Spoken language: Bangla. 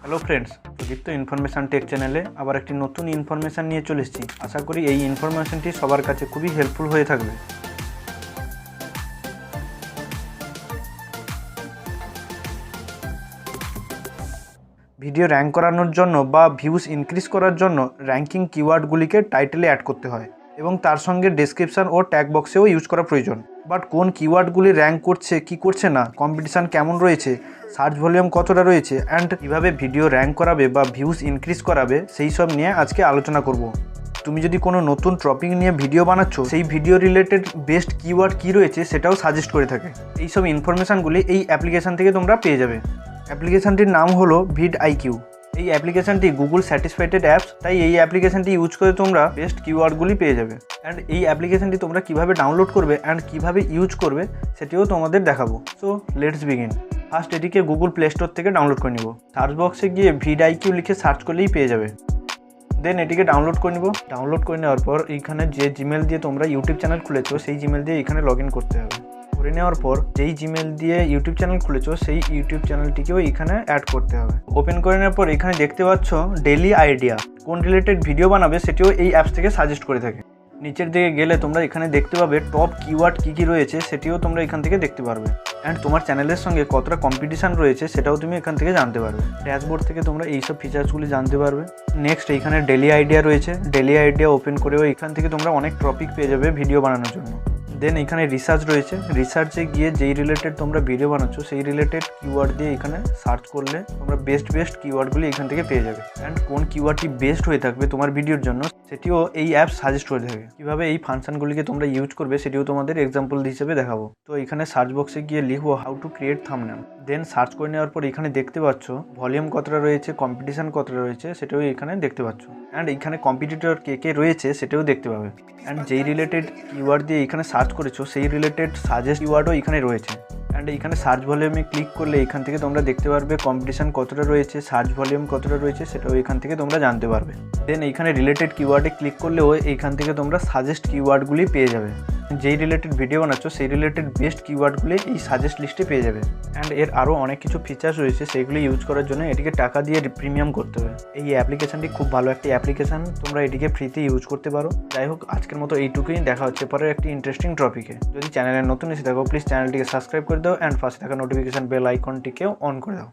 হ্যালো ফ্রেন্ডস, প্রদীপ্ত ইনফরমেশান টেক চ্যানেলে আবার একটি নতুন ইনফরমেশান নিয়ে চলে এসেছি। আশা করি এই ইনফরমেশানটি সবার কাছে খুবই হেল্পফুল হয়ে থাকবে। ভিডিও র্যাঙ্ক করানোর জন্য বা ভিউজ ইনক্রিজ করার জন্য র্যাঙ্কিং কিওয়ার্ডগুলিকে টাইটেলে অ্যাড করতে হয় এবং তার সঙ্গে ডেসক্রিপশান ও ট্যাগ বক্সেও ইউজ করা প্রয়োজন। বাট কোন কিওয়ার্ডগুলি র্যাঙ্ক করছে কি করছে না, কম্পিটিশান কেমন রয়েছে, সার্চ ভলিউম কতটা রয়েছে অ্যান্ড কীভাবে ভিডিও র্যাঙ্ক করাবে বা ভিউজ ইনক্রিজ করাবে সেই সব নিয়ে আজকে আলোচনা করব। তুমি যদি কোনো নতুন টপিক নিয়ে ভিডিও বানাচ্ছ, সেই ভিডিও রিলেটেড বেস্ট কিওয়ার্ড কী রয়েছে সেটাও সাজেস্ট করে থাকে। এই সব ইনফরমেশানগুলি এই অ্যাপ্লিকেশান থেকে তোমরা পেয়ে যাবে। অ্যাপ্লিকেশানটির নাম হলো VidIQ। এই অ্যাপ্লিকেশানটি গুগল স্যাটিসফাইড অ্যাপস, তাই এই অ্যাপ্লিকেশানটি ইউজ করে তোমরা বেস্ট কিওয়ার্ডগুলি পেয়ে যাবে। অ্যান্ড এই অ্যাপ্লিকেশানটি তোমরা কীভাবে ডাউনলোড করবে অ্যান্ড কীভাবে ইউজ করবে সেটিও তোমাদের দেখাবো। So let's begin. ফার্স্ট এটিকে গুগল প্লে স্টোর থেকে ডাউনলোড করে নিব। সার্চ বক্সে গিয়ে VidIQ লিখে সার্চ করলেই পেয়ে যাবে। দেন এটিকে ডাউনলোড করে নিব। ডাউনলোড করে নেওয়ার পর এইখানে যে জিমেল দিয়ে তোমরা ইউটিউব চ্যানেল খুলেছো সেই জিমেল দিয়ে এখানে লগ ইন করতে হবে। করে নেওয়ার পর যেই জিমেল দিয়ে ইউটিউব চ্যানেল খুলেছো সেই ইউটিউব চ্যানেলটিকেও এখানে অ্যাড করতে হবে। ওপেন করে নেওয়ার পর এখানে দেখতে পাচ্ছ ডেইলি আইডিয়া, কোন রিলেটেড ভিডিও বানাবে সেটিও এই অ্যাপস থেকে সাজেস্ট করে থাকে। নিচের দিকে গেলে তোমরা এখানে দেখতে পাবে টপ কিওয়ার্ড কী কী রয়েছে সেটিও তোমরা এখান থেকে দেখতে পারবে। অ্যান্ড তোমার চ্যানেলের সঙ্গে কতটা কম্পিটিশান রয়েছে সেটাও তুমি এখান থেকে জানতে পারবে। ড্যাশবোর্ড থেকে তোমরা এইসব ফিচার্সগুলি জানতে পারবে। নেক্সট এইখানে ডেইলি আইডিয়া রয়েছে। ডেইলি আইডিয়া ওপেন করেও এখান থেকে তোমরা অনেক টপিক পেয়ে যাবে ভিডিও বানানোর জন্য। দেন এখানে রিসার্চ রয়েছে। রিসার্চে গিয়ে যেই রিলেটেড তোমরা ভিডিও বানাচ্ছ সেই রিলেটেড কিওয়ার্ড দিয়ে এখানে সার্চ করলে তোমরা বেস্ট কিওয়ার্ডগুলি এখান থেকে পেয়ে যাবে। অ্যান্ড কোন কিওয়ার্ডটি বেস্ট হয়ে থাকবে তোমার ভিডিওর জন্য সেটিও এই অ্যাপ সাজেস্ট করে থাকে। কীভাবে এই ফাংশনগুলিকে তোমরা ইউজ করবে সেটিও তোমাদের এক্সাম্পল হিসেবে দেখাবো। তো এখানে সার্চ বক্সে গিয়ে লিখবো how to create thumbnail. Then search করে নেওয়ার পর এখানে দেখতে পাচ্ছ ভলিউম কতটা রয়েছে, কম্পিটিশান কতটা রয়েছে সেটাও এখানে দেখতে পাচ্ছ। অ্যান্ড এখানে কম্পিটিটর কে রয়েছে সেটাও দেখতে পাবে। অ্যান্ড যেই রিলেটেড কিওয়ার্ড দিয়ে এখানে সার্চ করেছো সেই রিলেটেড সাজেস্ট কিওয়ার্ডও এখানে রয়েছে। অ্যান্ড এখানে সার্চ ভলিউমে ক্লিক করলে এখান থেকে তোমরা দেখতে পারবে কম্পিটিশান কতটা রয়েছে, সার্চ ভলিউম কতটা রয়েছে সেটাও এখান থেকে তোমরা জানতে পারবে। দেন এইখানে রিলেটেড কিওয়ার্ডে ক্লিক করলেও এইখান থেকে তোমরা সাজেস্ট কিওয়ার্ডগুলি পেয়ে যাবে। যেই রিলেটেড ভিডিও বানাচ্ছ সেই রিলেটেড বেস্ট কিওয়ার্ডগুলি এই সাজেস্ট লিস্টে পেয়ে যাবে। অ্যান্ড এর আরও অনেক কিছু ফিচার্স রয়েছে, সেইগুলি ইউজ করার জন্য এটিকে টাকা দিয়ে প্রিমিয়াম করতে হবে। এই অ্যাপ্লিকেশানটি খুব ভালো একটি অ্যাপ্লিকেশান, তোমরা এটিকে ফ্রিতে ইউজ করতে পারো। যাই হোক, আজকের মতো এইটুকুই। দেখা হচ্ছে পরের একটি ইন্টারেস্টিং টপিকে। যদি চ্যানেলে নতুন এসে থাকো প্লিজ চ্যানেলটিকে সাবস্ক্রাইব করে দাও অ্যান্ড পাশে থাকা নোটিফিকেশান বেল আইকনটিকেও অন করে দাও।